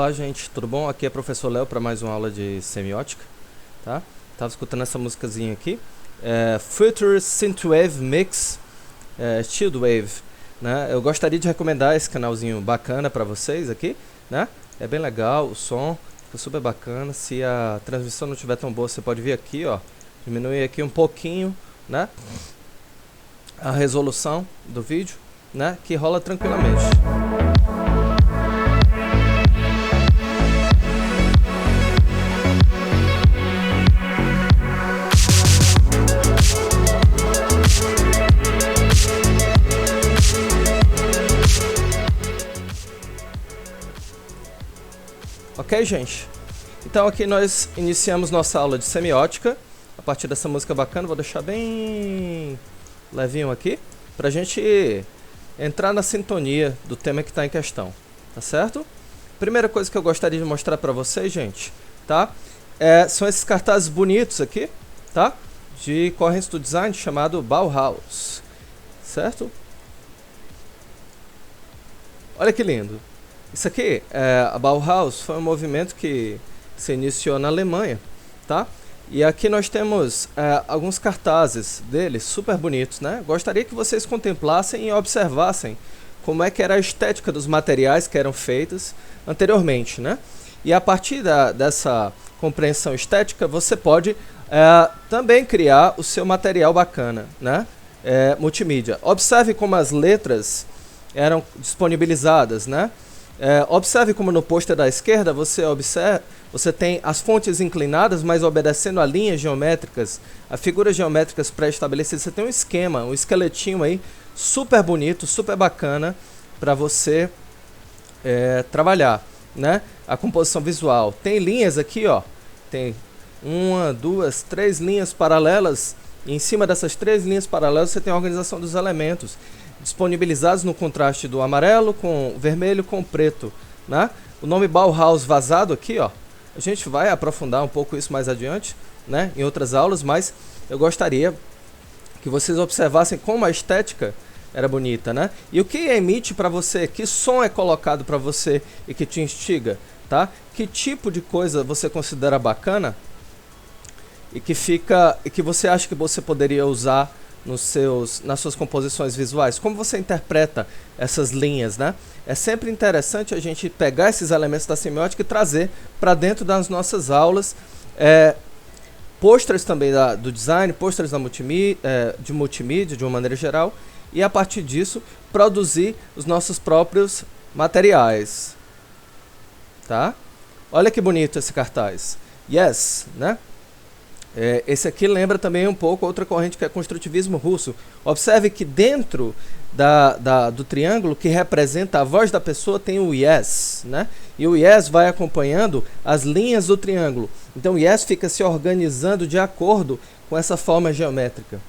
Olá gente, tudo bom? Aqui é o professor Léo para mais uma aula de semiótica, tá? Tava escutando essa musicazinha aqui, Future Synthwave Mix, Shieldwave, né? Eu gostaria de recomendar esse canalzinho bacana para vocês aqui, né? É bem legal, o som fica super bacana. Se a transmissão não estiver tão boa, você pode vir aqui, ó, diminuir aqui um pouquinho, né? A resolução do vídeo, né? Que rola tranquilamente. Ok, gente? Então aqui nós iniciamos nossa aula de semiótica a partir dessa música bacana. Vou deixar bem levinho aqui pra gente entrar na sintonia do tema que está em questão, tá certo? Primeira coisa que eu gostaria de mostrar pra vocês, gente, tá? São esses cartazes bonitos aqui, tá? De corrente do design chamado Bauhaus, certo? Olha que lindo! Isso aqui, a Bauhaus, foi um movimento que se iniciou na Alemanha, tá? E aqui nós temos alguns cartazes deles, super bonitos, né? Gostaria que vocês contemplassem e observassem como é que era a estética dos materiais que eram feitos anteriormente, né? E a partir dessa compreensão estética, você pode também criar o seu material bacana, né? Multimídia. Observe como as letras eram disponibilizadas, né? Observe como no pôster da esquerda você tem as fontes inclinadas, mas obedecendo a linhas geométricas, a figuras geométricas pré-estabelecidas. Você tem um esquema, um esqueletinho aí super bonito, super bacana para você trabalhar, né? A composição visual. Tem linhas aqui, ó. Tem 1, 2, 3 linhas paralelas. E em cima dessas 3 linhas paralelas você tem a organização dos elementos disponibilizados no contraste do amarelo com o vermelho com o preto, né? O nome Bauhaus vazado aqui, ó, a gente vai aprofundar um pouco isso mais adiante, né, em outras aulas, mas eu gostaria que vocês observassem como a estética era bonita, né? E o que emite para você, que som é colocado para você e que te instiga, tá? Que tipo de coisa você considera bacana e que você acha que você poderia usar nas suas composições visuais? Como você interpreta essas linhas, né? É sempre interessante a gente pegar esses elementos da semiótica e trazer para dentro das nossas aulas, pôsteres também do design, pôsteres de multimídia de uma maneira geral, e a partir disso produzir os nossos próprios materiais, tá? Olha que bonito esse cartaz. Yes, né? Esse aqui lembra também um pouco outra corrente que é construtivismo russo. Observe que dentro do triângulo que representa a voz da pessoa tem o yes, né? E o yes vai acompanhando as linhas do triângulo. Então o yes fica se organizando de acordo com essa forma geométrica.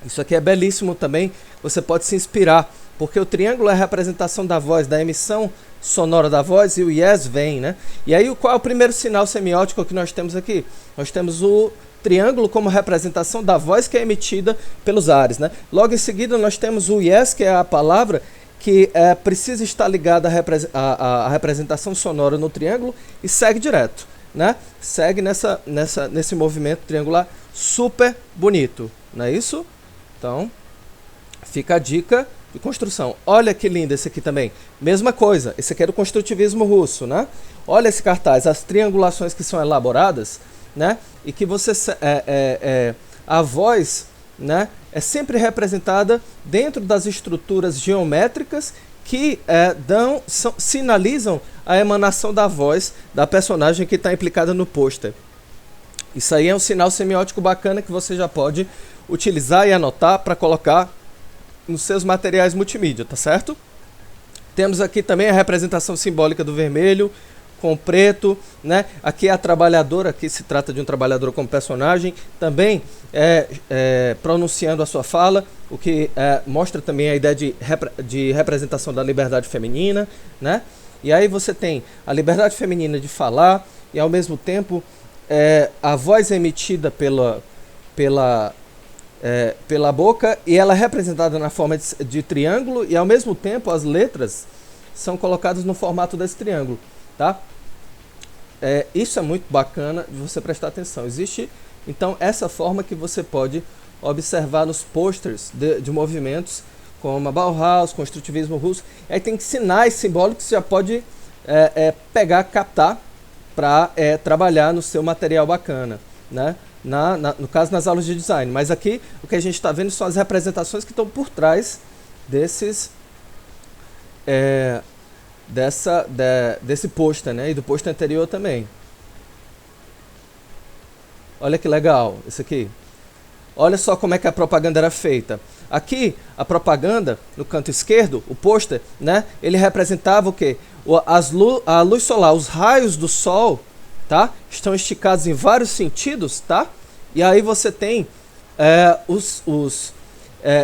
Isso aqui é belíssimo também, você pode se inspirar, porque o triângulo é a representação da voz, da emissão sonora da voz, e o yes vem, né? E aí qual é o primeiro sinal semiótico que nós temos aqui? Nós temos o triângulo como representação da voz que é emitida pelos ares, né? Logo em seguida nós temos o yes, que é a palavra que precisa estar ligada à representação sonora no triângulo e segue direto, né? Segue nesse movimento triangular super bonito, não é isso? Então, fica a dica de construção. Olha que lindo esse aqui também. Mesma coisa, esse aqui é do construtivismo russo, né? Olha esse cartaz, as triangulações que são elaboradas, né? E que você a voz, né, é sempre representada dentro das estruturas geométricas que sinalizam a emanação da voz da personagem que está implicada no pôster. Isso aí é um sinal semiótico bacana que você já pode utilizar e anotar para colocar nos seus materiais multimídia, tá certo? Temos aqui também a representação simbólica do vermelho com o preto, né? Aqui é a trabalhadora, aqui se trata de um trabalhador como personagem, também pronunciando a sua fala, o que mostra também a ideia de representação da liberdade feminina, né? E aí você tem a liberdade feminina de falar e ao mesmo tempo a voz é emitida pela boca, e ela é representada na forma de triângulo, e ao mesmo tempo as letras são colocadas no formato desse triângulo. tá? Isso é muito bacana de você prestar atenção. Existe, então, essa forma que você pode observar nos posters de movimentos como a Bauhaus, construtivismo russo. Aí tem sinais simbólicos que você já pode pegar, captar para trabalhar no seu material bacana, né? No caso, nas aulas de design. Mas aqui o que a gente está vendo são as representações que estão por trás desses desse pôster, né? E do pôster anterior também. Olha que legal isso aqui. Olha só como é que a propaganda era feita. Aqui, a propaganda, no canto esquerdo, o pôster, né? Ele representava o quê? A luz solar, os raios do sol, tá? Estão esticados em vários sentidos, tá? E aí você tem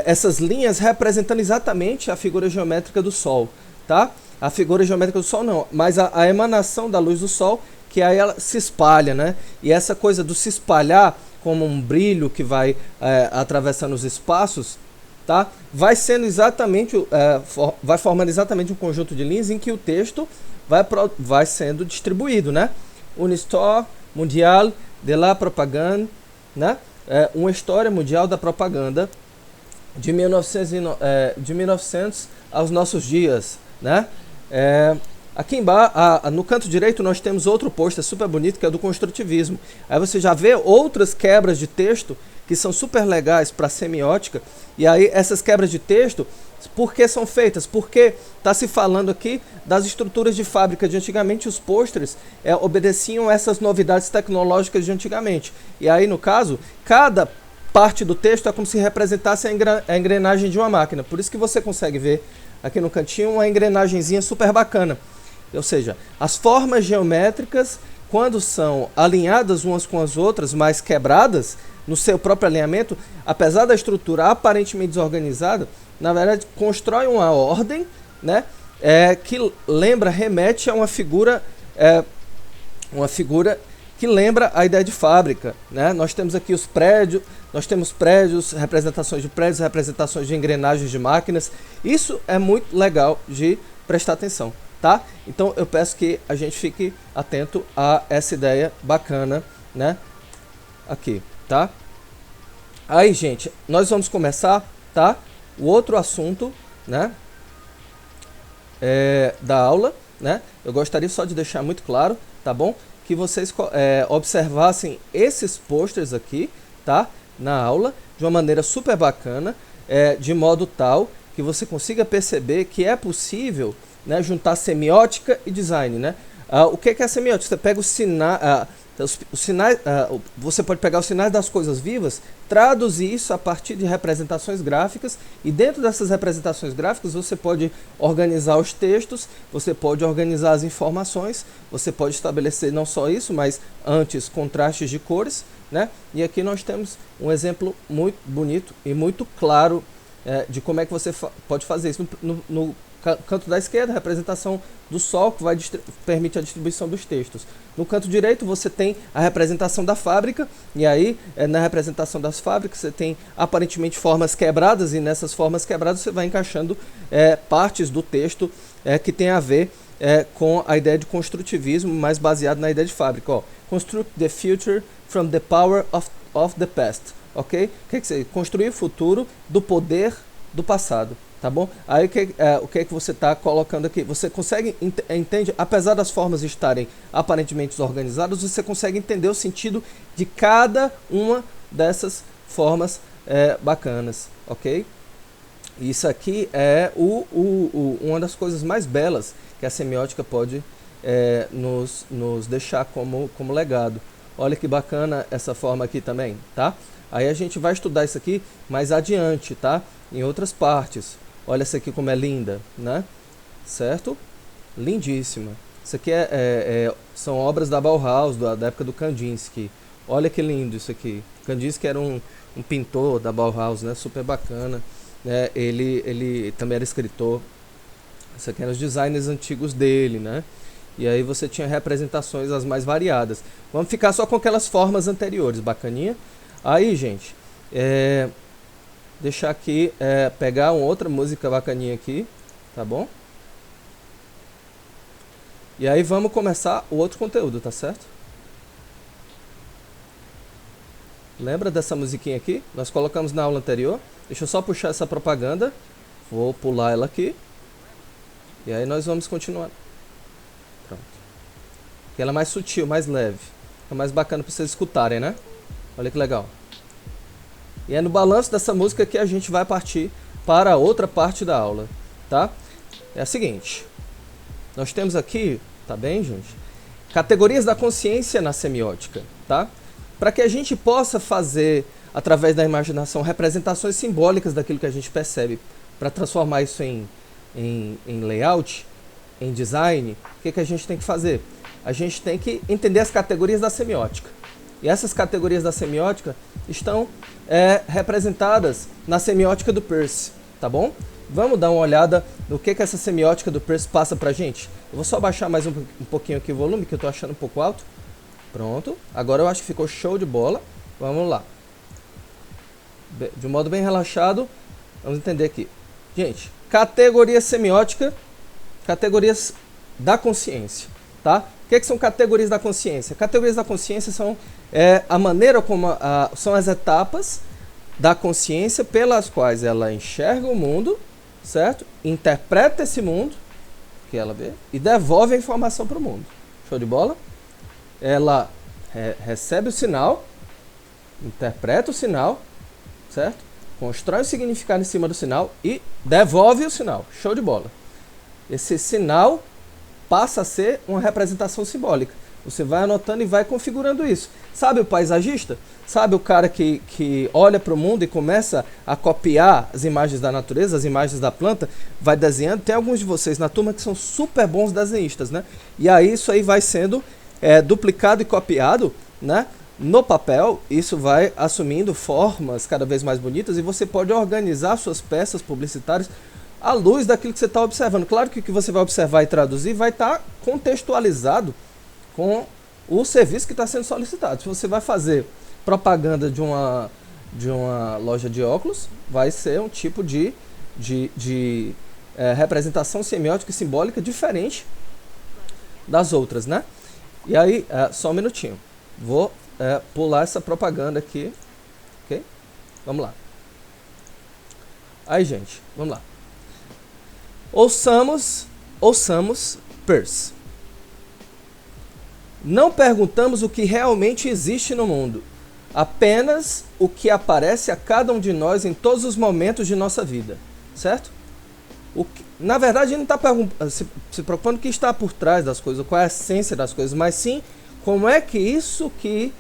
essas linhas representando exatamente a figura geométrica do sol, tá? A figura geométrica do sol não, mas a emanação da luz do sol, que aí ela se espalha, né? E essa coisa do se espalhar como um brilho que vai atravessando os espaços, tá? Vai sendo exatamente, vai formando exatamente um conjunto de linhas em que o texto vai sendo distribuído, né? Uma história mundial de la propaganda, né? Uma história mundial da propaganda de 1900 aos nossos dias, né? Aqui embaixo, no canto direito, nós temos outro pôster super bonito, que é do construtivismo. Aí você já vê outras quebras de texto que são super legais para semiótica. E aí essas quebras de texto, por que são feitas? Porque está se falando aqui das estruturas de fábrica de antigamente. Os pôsteres obedeciam essas novidades tecnológicas de antigamente. E aí, no caso, cada parte do texto é como se representasse a engrenagem de uma máquina. Por isso que você consegue ver aqui no cantinho uma engrenagenzinha super bacana. Ou seja, as formas geométricas, quando são alinhadas umas com as outras, mas quebradas no seu próprio alinhamento, apesar da estrutura aparentemente desorganizada, na verdade constrói uma ordem, né, que remete a uma figura que lembra a ideia de fábrica, né? Nós temos aqui os prédios, representações de prédios, representações de engrenagens de máquinas. Isso é muito legal de prestar atenção, tá? Então eu peço que a gente fique atento a essa ideia bacana, né? Aqui, tá? Aí, gente, nós vamos começar, tá? O outro assunto, né? Da aula, né? Eu gostaria só de deixar muito claro, tá bom? Que vocês observassem esses posters aqui, tá? Na aula, de uma maneira super bacana, de modo tal que você consiga perceber que é possível, né, juntar semiótica e design, né? O que é a semiótica? Você pega os sinais, você pode pegar os sinais das coisas vivas, traduzir isso a partir de representações gráficas, e dentro dessas representações gráficas você pode organizar os textos, você pode organizar as informações, você pode estabelecer não só isso, mas antes contrastes de cores, né? E aqui nós temos um exemplo muito bonito e muito claro de como é que você pode fazer isso. No canto da esquerda, a representação do sol, que permite a distribuição dos textos. No canto direito, você tem a representação da fábrica, e aí, na representação das fábricas, você tem aparentemente formas quebradas, e nessas formas quebradas você vai encaixando partes do texto que tem a ver com a ideia de construtivismo, mais baseado na ideia de fábrica. Ó, construct the future from the power of the past. Ok? Quer dizer, construir o futuro do poder do passado. Tá bom? Aí o que é que você está colocando aqui? Você consegue, entende, apesar das formas estarem aparentemente desorganizadas, você consegue entender o sentido de cada uma dessas formas bacanas, ok? Isso aqui é uma das coisas mais belas que a semiótica pode nos deixar como legado. Olha que bacana essa forma aqui também, tá? Aí a gente vai estudar isso aqui mais adiante, tá? Em outras partes. Olha essa aqui como é linda, né? Certo? Lindíssima. Isso aqui são obras da Bauhaus, da época do Kandinsky. Olha que lindo isso aqui. Kandinsky era um pintor da Bauhaus, né? Super bacana. Ele também era escritor. Isso aqui eram os designers antigos dele, né? E aí você tinha representações as mais variadas. Vamos ficar só com aquelas formas anteriores, bacaninha. Aí, gente, deixar aqui, pegar uma outra música bacaninha aqui, tá bom? E aí vamos começar o outro conteúdo, tá certo? Lembra dessa musiquinha aqui? Nós colocamos na aula anterior. Deixa eu só puxar essa propaganda. Vou pular ela aqui. E aí nós vamos continuar. Pronto. Porque ela é mais sutil, mais leve. É mais bacana para vocês escutarem, né? Olha que legal. E é no balanço dessa música que a gente vai partir para outra parte da aula, tá? É a seguinte. Nós temos aqui, tá bem, gente? Categorias da consciência na semiótica, tá? Para que a gente possa fazer, através da imaginação, representações simbólicas daquilo que a gente percebe, para transformar isso em layout, em design, o que a gente tem que fazer? A gente tem que entender as categorias da semiótica. E essas categorias da semiótica estão representadas na semiótica do Peirce, tá bom? Vamos dar uma olhada no que essa semiótica do Peirce passa pra gente. Eu vou só baixar mais um pouquinho aqui o volume, que eu tô achando um pouco alto. Pronto. Agora eu acho que ficou show de bola. Vamos lá. De um modo bem relaxado, vamos entender aqui. Gente, categoria semiótica, categorias da consciência, tá? O que são categorias da consciência? Categorias da consciência são a maneira como são as etapas da consciência pelas quais ela enxerga o mundo, certo? Interpreta esse mundo que ela vê e devolve a informação para o mundo. Show de bola? Ela recebe o sinal, interpreta o sinal, certo? Constrói o significado em cima do sinal e devolve o sinal. Show de bola. Esse sinal passa a ser uma representação simbólica. Você vai anotando e vai configurando isso. Sabe o paisagista? Sabe o cara que olha para o mundo e começa a copiar as imagens da natureza, as imagens da planta, vai desenhando? Tem alguns de vocês na turma que são super bons desenhistas, né? E aí isso aí vai sendo duplicado e copiado, né? No papel, isso vai assumindo formas cada vez mais bonitas e você pode organizar suas peças publicitárias à luz daquilo que você está observando. Claro que o que você vai observar e traduzir vai estar contextualizado com o serviço que está sendo solicitado. Se você vai fazer propaganda de uma loja de óculos, vai ser um tipo de representação semiótica e simbólica diferente das outras, né? E aí, só um minutinho. Vou pular essa propaganda aqui. Ok? Vamos lá. Aí, gente, vamos lá. Ouçamos Peirce. Não perguntamos o que realmente existe no mundo, apenas o que aparece a cada um de nós em todos os momentos de nossa vida, certo? Na verdade, ele não está se propondo o que está por trás das coisas, qual é a essência das coisas, mas sim como é que isso que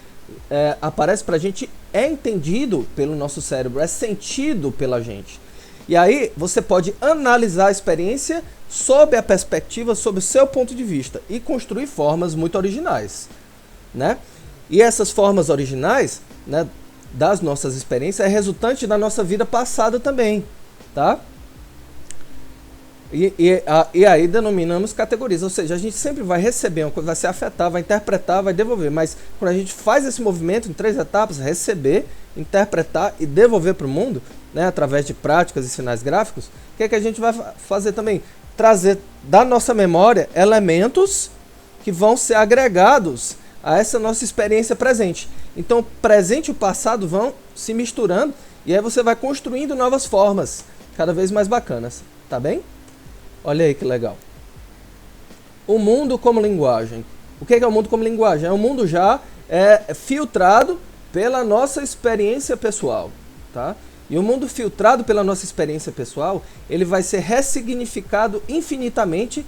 aparece para a gente é entendido pelo nosso cérebro, é sentido pela gente. E aí você pode analisar a experiência sob a perspectiva, sob o seu ponto de vista e construir formas muito originais, né? E essas formas originais, né, das nossas experiências é resultante da nossa vida passada também, tá? E aí denominamos categorias, ou seja, a gente sempre vai receber uma coisa, vai se afetar, vai interpretar, vai devolver, mas quando a gente faz esse movimento em 3 etapas, receber, interpretar e devolver para o mundo, né, através de práticas e sinais gráficos, o que a gente vai fazer também? Trazer da nossa memória elementos que vão ser agregados a essa nossa experiência presente. Então, o presente e o passado vão se misturando e aí você vai construindo novas formas, cada vez mais bacanas, tá bem? Olha aí que legal. O mundo como linguagem. O que é o mundo como linguagem? É um mundo já filtrado pela nossa experiência pessoal, tá? E o mundo filtrado pela nossa experiência pessoal, ele vai ser ressignificado infinitamente,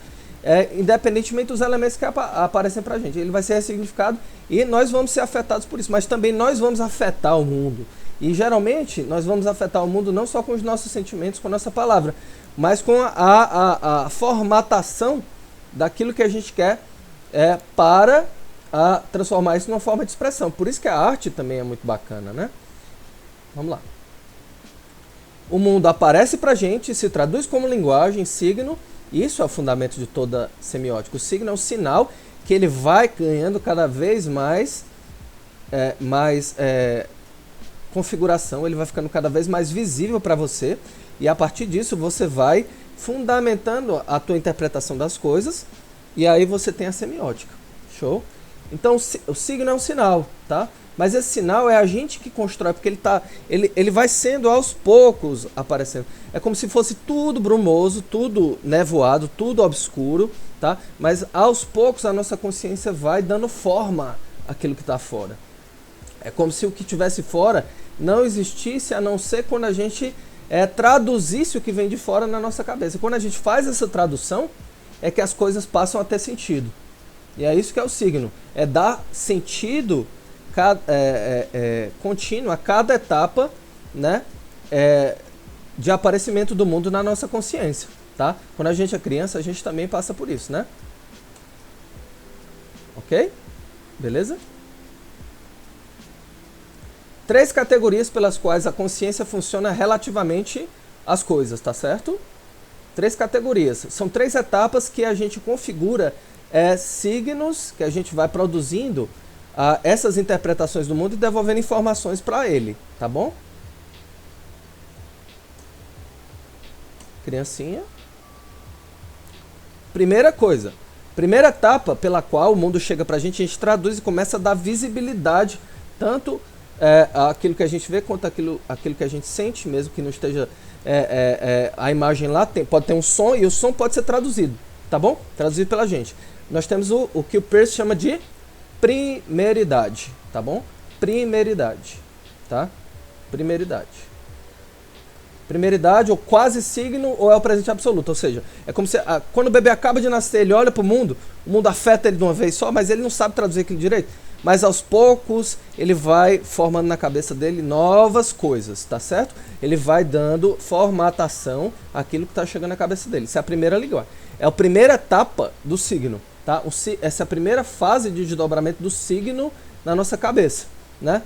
independentemente dos elementos que aparecem pra gente. Ele vai ser ressignificado e nós vamos ser afetados por isso, mas também nós vamos afetar o mundo. E geralmente nós vamos afetar o mundo não só com os nossos sentimentos, com a nossa palavra, mas com a formatação daquilo que a gente quer para transformar isso numa forma de expressão. Por isso que a arte também é muito bacana, né? Vamos lá. O mundo aparece pra gente, se traduz como linguagem, signo. Isso é o fundamento de toda semiótica. O signo é um sinal que ele vai ganhando cada vez mais configuração, ele vai ficando cada vez mais visível para você. E a partir disso você vai fundamentando a tua interpretação das coisas e aí você tem a semiótica. Show? Então o signo é um sinal, tá? Mas esse sinal é a gente que constrói, porque ele vai sendo aos poucos aparecendo. É como se fosse tudo brumoso, tudo nevoado, tudo obscuro, tá? Mas aos poucos a nossa consciência vai dando forma àquilo que está fora. É como se o que estivesse fora não existisse, a não ser quando a gente traduzisse o que vem de fora na nossa cabeça. Quando a gente faz essa tradução, é que as coisas passam a ter sentido. E é isso que é o signo. É dar sentido contínuo a cada etapa, né, de aparecimento do mundo na nossa consciência. Tá? Quando a gente é criança, a gente também passa por isso, né? Ok? Beleza? 3 categorias pelas quais a consciência funciona relativamente às coisas, tá certo? 3 categorias. São 3 etapas que a gente configura signos, que a gente vai produzindo essas interpretações do mundo e devolvendo informações para ele, tá bom? Criancinha. Primeira coisa. Primeira etapa pela qual o mundo chega pra gente, a gente traduz e começa a dar visibilidade tanto aquilo que a gente vê quanto aquilo que a gente sente, mesmo que não esteja a imagem lá, pode ter um som e o som pode ser traduzido, tá bom? Traduzido pela gente. Nós temos o que o Peirce chama de primeridade, tá bom? Primeridade, tá? Primeridade. Primeridade, ou quase signo, ou é o presente absoluto. Ou seja, é como se quando o bebê acaba de nascer, ele olha para o mundo afeta ele de uma vez só, mas ele não sabe traduzir aquilo direito. Mas aos poucos ele vai formando na cabeça dele novas coisas, tá certo? Ele vai dando formatação àquilo que está chegando na cabeça dele. Essa é a primeira linguagem. É a primeira etapa do signo, tá? Essa é a primeira fase de desdobramento do signo na nossa cabeça, né?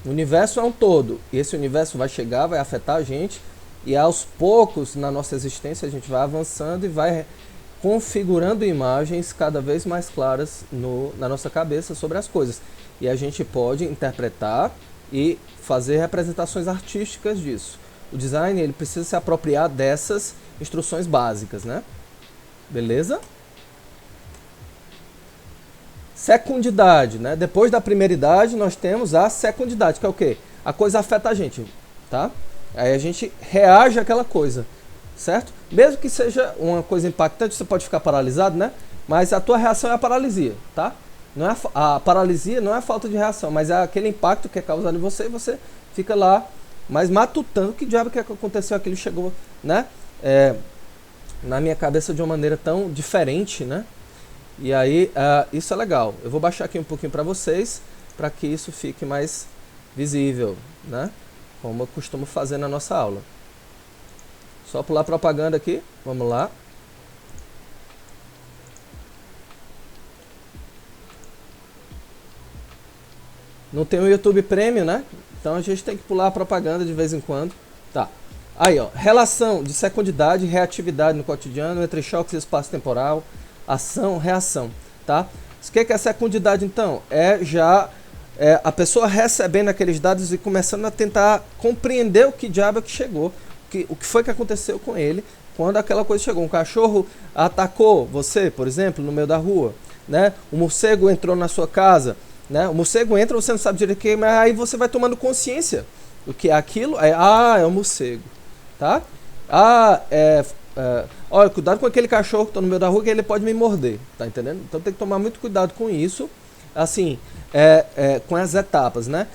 O universo é um todo, e esse universo vai chegar, vai afetar a gente, e aos poucos na nossa existência a gente vai avançando e vai configurando imagens cada vez mais claras na nossa cabeça sobre as coisas. E a gente pode interpretar e fazer representações artísticas disso. O design ele precisa se apropriar dessas instruções básicas, né? Beleza? Secundidade, né? Depois da primeiridade nós temos a secundidade, que é o quê? A coisa afeta a gente, tá? Aí a gente reage àquela coisa, certo? Mesmo que seja uma coisa impactante, você pode ficar paralisado, né? Mas a tua reação é a paralisia, tá? Não é a paralisia não é a falta de reação, mas é aquele impacto que é causado em você e você fica lá, mas matutando que diabo que aconteceu, aquilo chegou, né? Na minha cabeça de uma maneira tão diferente, né? E aí, isso é legal. Eu vou baixar aqui um pouquinho para vocês, para que isso fique mais visível, né? Como eu costumo fazer na nossa aula. Só pular propaganda aqui, vamos lá. Não tem o YouTube Premium, né? Então a gente tem que pular a propaganda de vez em quando. Tá. Aí, ó, relação de secundidade e reatividade no cotidiano entre choques e espaço temporal, ação, reação, tá? O que é secundidade, então? A pessoa recebendo aqueles dados e começando a tentar compreender o que diabo é que chegou, o que foi que aconteceu com ele quando aquela coisa chegou. Um cachorro atacou você, por exemplo, no meio da rua, né? Um morcego entrou na sua casa, né? O morcego entra, você não sabe direito o que, mas aí você vai tomando consciência do que é aquilo. É um morcego, tá? Olha, cuidado com aquele cachorro que está no meio da rua, que ele pode me morder, tá entendendo? Então tem que tomar muito cuidado com isso, assim, com as etapas, né?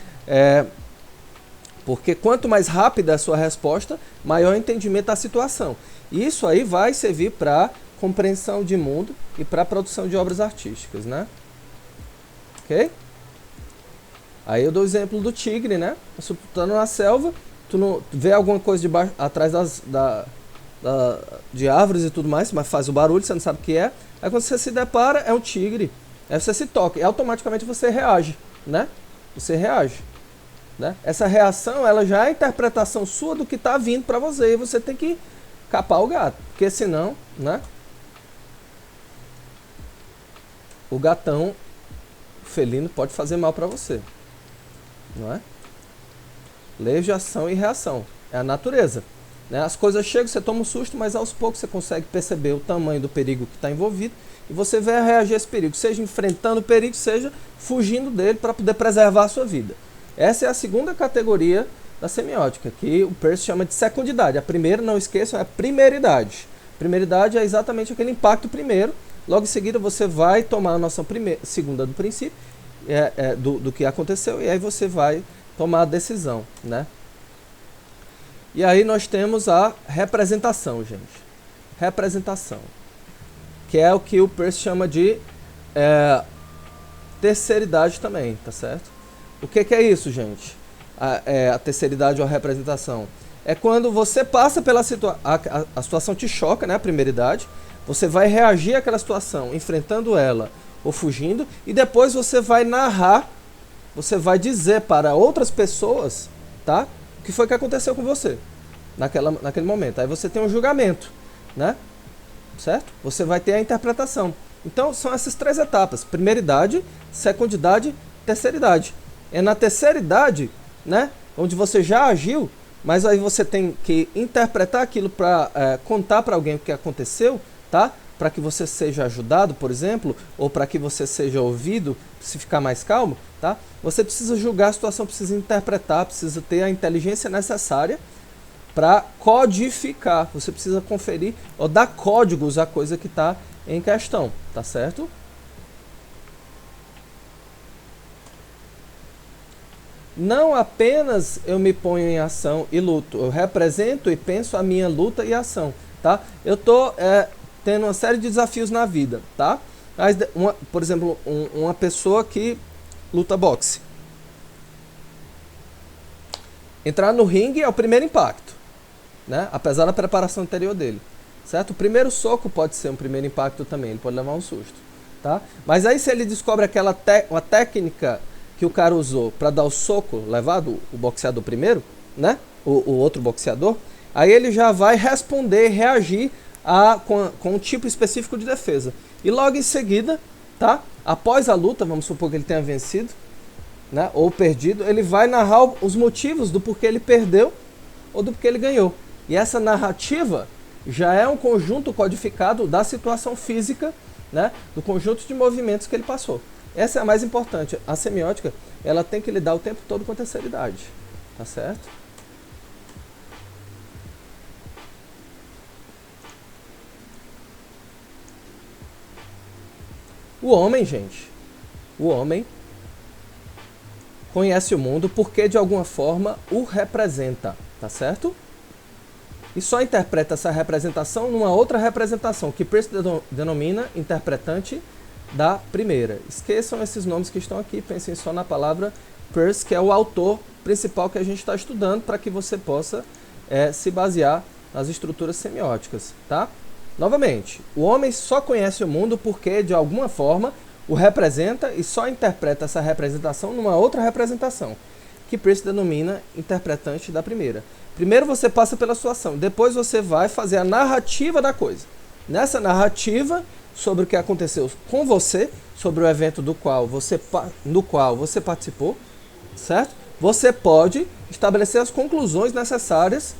Porque quanto mais rápida a sua resposta, maior o entendimento da situação. Isso aí vai servir para compreensão de mundo e para produção de obras artísticas, né? Ok? Aí eu dou o exemplo do tigre, né? Se tu tá na selva, tu não vê alguma coisa debaixo, atrás de árvores e tudo mais, mas faz o barulho, você não sabe o que é. Aí quando você se depara, é um tigre. Aí você se toca e automaticamente você reage, né? Você reage, né? Essa reação, ela já é a interpretação sua do que está vindo para você e você tem que capar o gato, porque senão, né? O gatão felino pode fazer mal para você, não é? Lei de ação e reação, é a natureza. né? As coisas chegam, você toma um susto, mas aos poucos você consegue perceber o tamanho do perigo que está envolvido e você vai reagir a esse perigo, seja enfrentando o perigo, seja fugindo dele para poder preservar a sua vida. Essa é a segunda categoria da semiótica, que o Peirce chama de secundidade. A primeira, não esqueçam, é a primeiridade. Primeiridade é exatamente aquele impacto primeiro, logo em seguida você vai tomar a noção segunda do princípio, do que aconteceu, e aí você vai tomar a decisão, né? E aí nós temos a representação, gente. Representação, que é o que o Peirce chama de terceiridade também, tá certo? O que é isso, gente? A terceiridade ou a representação é quando você passa pela situação, a situação te choca, né, a primeiridade, você vai reagir àquela situação, enfrentando ela ou fugindo, e depois você vai narrar, você vai dizer para outras pessoas, tá, o que foi que aconteceu com você naquele momento. Aí você tem um julgamento, né, certo? Você vai ter a interpretação. Então são essas três etapas: primeiridade, secundidade, terceiridade. É na terceiridade, né, onde você já agiu, mas aí você tem que interpretar aquilo para contar para alguém o que aconteceu, tá? Para que você seja ajudado, por exemplo, ou para que você seja ouvido, se ficar mais calmo, tá? Você precisa julgar a situação, precisa interpretar, precisa ter a inteligência necessária para codificar. Você precisa conferir ou dar códigos à coisa que está em questão, tá certo? Não apenas eu me ponho em ação e luto, eu represento e penso a minha luta e ação, tá? Eu estou tendo uma série de desafios na vida, tá? Mas, por exemplo, uma pessoa que luta boxe. Entrar no ringue é o primeiro impacto, né? Apesar da preparação anterior dele, certo? O primeiro soco pode ser um primeiro impacto também, ele pode levar um susto, tá? Mas aí se ele descobre uma técnica que o cara usou para dar o soco levado, o boxeador primeiro, né? O outro boxeador, aí ele já vai responder, reagir com um tipo específico de defesa. E logo em seguida, tá? Após a luta, vamos supor que ele tenha vencido, né? Ou perdido, ele vai narrar os motivos do porquê ele perdeu ou do porquê ele ganhou. E essa narrativa já é um conjunto codificado da situação física, né? Do conjunto de movimentos que ele passou. Essa é a mais importante. A semiótica, ela tem que lidar o tempo todo com a terceiridade. Tá certo? O homem, gente, o homem conhece o mundo porque de alguma forma o representa. Tá certo? E só interpreta essa representação numa outra representação, que Peirce denomina interpretante da primeira. Esqueçam esses nomes que estão aqui, pensem só na palavra Peirce, que é o autor principal que a gente está estudando, para que você possa se basear nas estruturas semióticas, tá? Novamente, o homem só conhece o mundo porque, de alguma forma, o representa e só interpreta essa representação numa outra representação, que Peirce denomina interpretante da primeira. Primeiro você passa pela sua ação, depois você vai fazer a narrativa da coisa. Nessa narrativa, sobre o que aconteceu com você, sobre o evento no qual você participou, certo? Você pode estabelecer as conclusões necessárias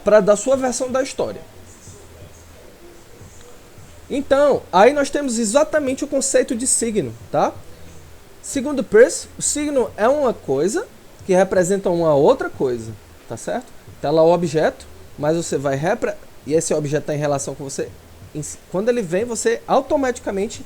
para dar sua versão da história. Então, aí nós temos exatamente o conceito de signo, tá? Segundo Peirce, o signo é uma coisa que representa uma outra coisa, tá certo? Tá lá o objeto, mas você vai e esse objeto está em relação com você. Quando ele vem, você automaticamente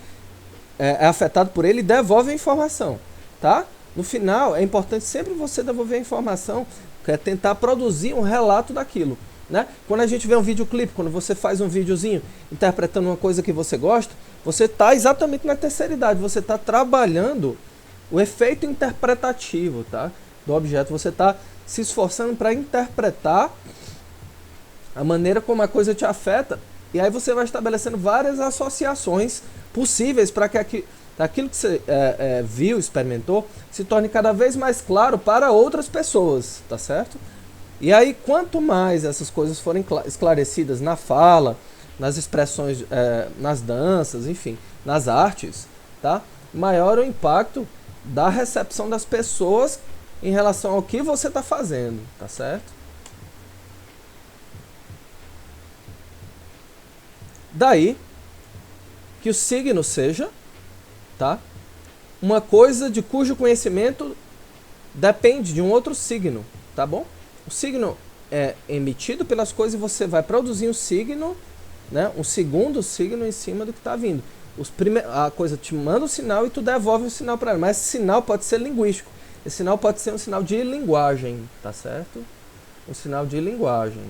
é afetado por ele e devolve a informação, tá? No final, é importante sempre você devolver a informação, que é tentar produzir um relato daquilo, né? Quando a gente vê um videoclipe, quando você faz um videozinho interpretando uma coisa que você gosta, você está exatamente na terceiridade, você está trabalhando o efeito interpretativo, tá? Do objeto, você está se esforçando para interpretar a maneira como a coisa te afeta. E aí você vai estabelecendo várias associações possíveis para que aquilo que você viu, experimentou, se torne cada vez mais claro para outras pessoas, tá certo? E aí, quanto mais essas coisas forem esclarecidas na fala, nas expressões, nas danças, enfim, nas artes, tá? Maior o impacto da recepção das pessoas em relação ao que você está fazendo, tá certo? Daí que o signo seja, tá, uma coisa de cujo conhecimento depende de um outro signo, tá bom? O signo é emitido pelas coisas e você vai produzir um signo, né, um segundo signo em cima do que está vindo. A coisa te manda um sinal e tu devolve o sinal para ela, mas esse sinal pode ser linguístico. Esse sinal pode ser um sinal de linguagem, tá certo? Um sinal de linguagem.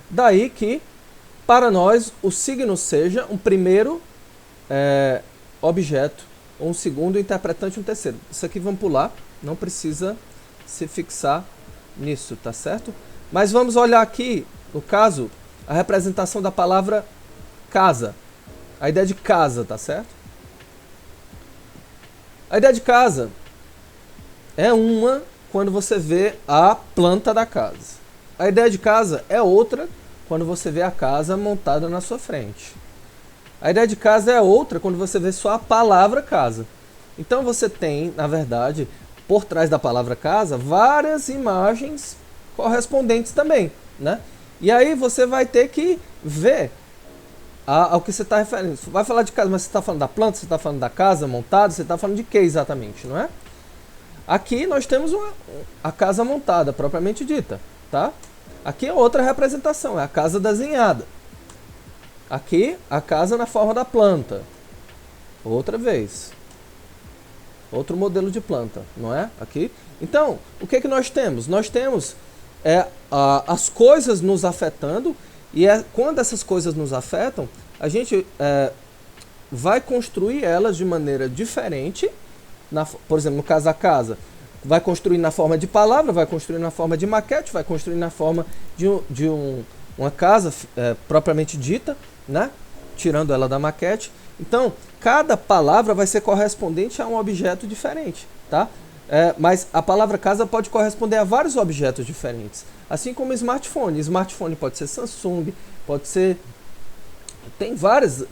Daí que, para nós, o signo seja um primeiro objeto, um segundo interpretante e um terceiro. Isso aqui vamos pular, não precisa se fixar nisso, tá certo? Mas vamos olhar aqui, no caso, a representação da palavra casa. A ideia de casa, tá certo? A ideia de casa é uma quando você vê a planta da casa. A ideia de casa é outra quando você vê a casa montada na sua frente. A ideia de casa é outra quando você vê só a palavra casa. Então você tem, na verdade, por trás da palavra casa, várias imagens correspondentes também, né? E aí você vai ter que ver ao que você está referindo. Vai falar de casa, mas você está falando da planta, você está falando da casa montada, você está falando de que exatamente, não é? Aqui nós temos a casa montada, propriamente dita, tá? Aqui é outra representação, é a casa desenhada. Aqui, a casa na forma da planta. Outra vez. Outro modelo de planta, não é? Aqui. Então, o que é que nós temos? Nós temos as coisas nos afetando, e quando essas coisas nos afetam, a gente vai construir elas de maneira diferente. Por exemplo, no caso da casa, vai construir na forma de palavra, vai construir na forma de maquete, vai construir na forma de uma casa propriamente dita, né? Tirando ela da maquete. Então, cada palavra vai ser correspondente a um objeto diferente, tá? Mas a palavra casa pode corresponder a vários objetos diferentes. Assim como smartphone. Smartphone pode ser Samsung, pode ser... Tem várias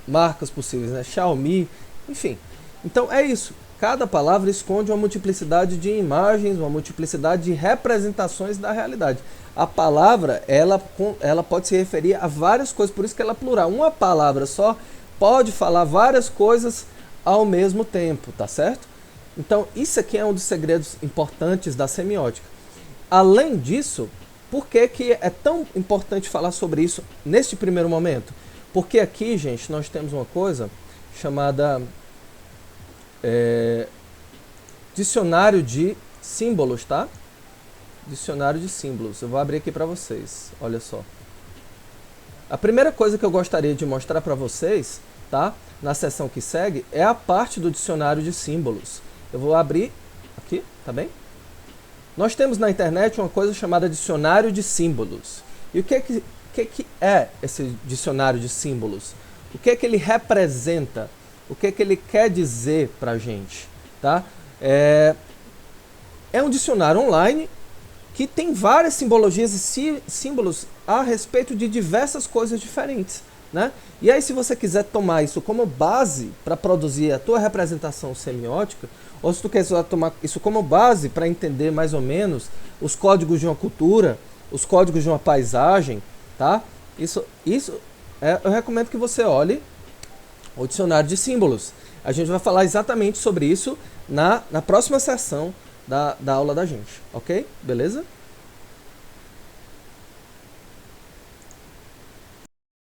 marcas possíveis, né? Xiaomi, enfim. Então é isso. Cada palavra esconde uma multiplicidade de imagens, uma multiplicidade de representações da realidade. A palavra, ela pode se referir a várias coisas, por isso que ela é plural. Uma palavra só pode falar várias coisas ao mesmo tempo, tá certo? Então, isso aqui é um dos segredos importantes da semiótica. Além disso, por que é tão importante falar sobre isso neste primeiro momento? Porque aqui, gente, nós temos uma coisa chamada dicionário de símbolos, tá? Dicionário de símbolos. Eu vou abrir aqui para vocês. Olha só. A primeira coisa que eu gostaria de mostrar para vocês, tá? Na seção que segue, é a parte do dicionário de símbolos. Eu vou abrir aqui, tá bem? Nós temos na internet uma coisa chamada dicionário de símbolos. E o que é esse dicionário de símbolos? O que ele representa? O que ele quer dizer para a gente? Tá? É um dicionário online que tem várias simbologias e símbolos a respeito de diversas coisas diferentes, né? E aí, se você quiser tomar isso como base para produzir a tua representação semiótica, ou se tu quiser tomar isso como base para entender mais ou menos os códigos de uma cultura, os códigos de uma paisagem, tá? Eu recomendo que você olhe o dicionário de símbolos. A gente vai falar exatamente sobre isso na próxima sessão da aula da gente, ok? Beleza?